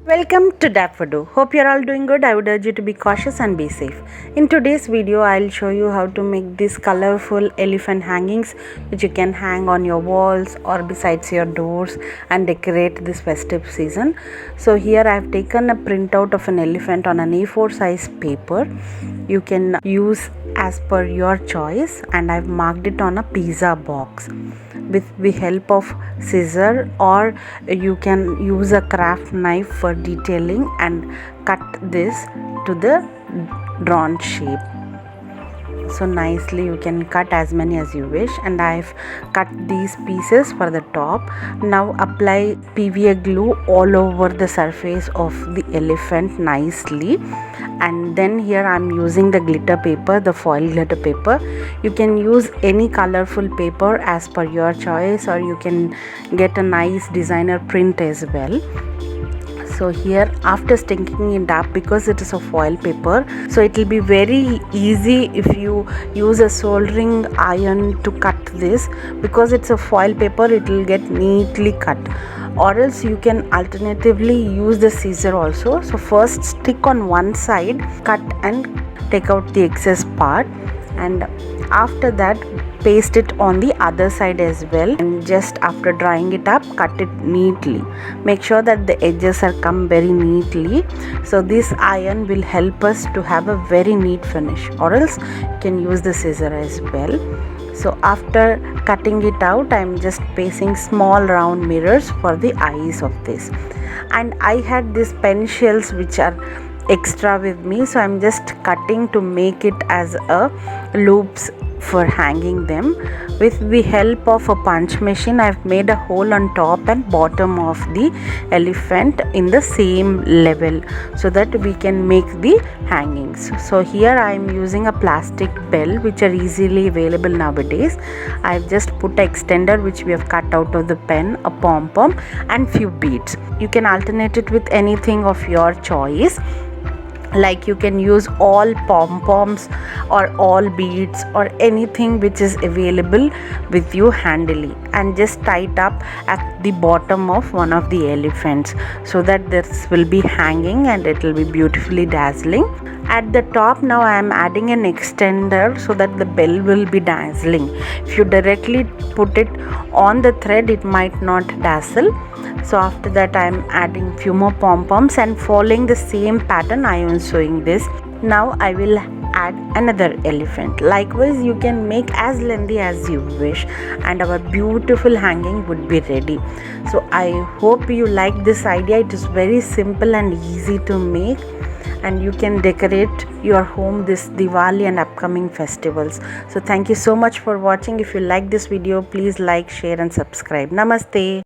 Welcome to Daffodoo. Hope you're all doing good. I would urge you to be cautious and be safe. In today's video, I'll show you how to make these colorful elephant hangings which you can hang on your walls or besides your doors and decorate this festive season. So here I've taken a printout of an elephant on an A4 size paper. You can use as per your choice, and I've marked it on a pizza box with the help of scissor, or you can use a craft knife for detailing and cut this to the drawn shape. So nicely you can cut as many as you wish, and I've cut these pieces for the top. Now apply PVA glue all over the surface of the elephant nicely, and then here I'm using the glitter paper, the foil glitter paper. You can use any colorful paper as per your choice, or you can get a nice designer print as well. So here, after sticking it up, because it is a foil paper, so it will be very easy if you use a soldering iron to cut this. Because it's a foil paper, it will get neatly cut, or else you can alternatively use the scissor also. So first stick on one side, cut and take out the excess part, and after that paste it on the other side as well, and just after drying it up, cut it neatly. Make sure that the edges are come very neatly. So this iron will help us to have a very neat finish, or else you can use the scissor as well. So after cutting it out, I'm just pasting small round mirrors for the eyes of this. And I had these pen shells which are extra with me, so I'm just cutting to make it as a loops for hanging them. With the help of a punch machine, I've made a hole on top and bottom of the elephant in the same level, so that we can make the hangings. So here I am using a plastic bell which are easily available nowadays. I've just put an extender which we have cut out of the pen, a pom-pom and few beads. You can alternate it with anything of your choice, like you can use all pom-poms or all beads or anything which is available with you handily, and just tie it up at the bottom of one of the elephants, so that this will be hanging and it will be beautifully dazzling. At the top, now I am adding an extender so that the bell will be dazzling. If you directly put it on the thread, it might not dazzle. So after that, I am adding few more pom-poms and following the same pattern I am sewing this. Now I will add another elephant. Likewise, you can make as lengthy as you wish, and our beautiful hanging would be ready. So I hope you like this idea. It is very simple and easy to make, and you can decorate your home this Diwali and upcoming festivals. So thank you so much for watching. If you like this video, please like, share and subscribe. Namaste.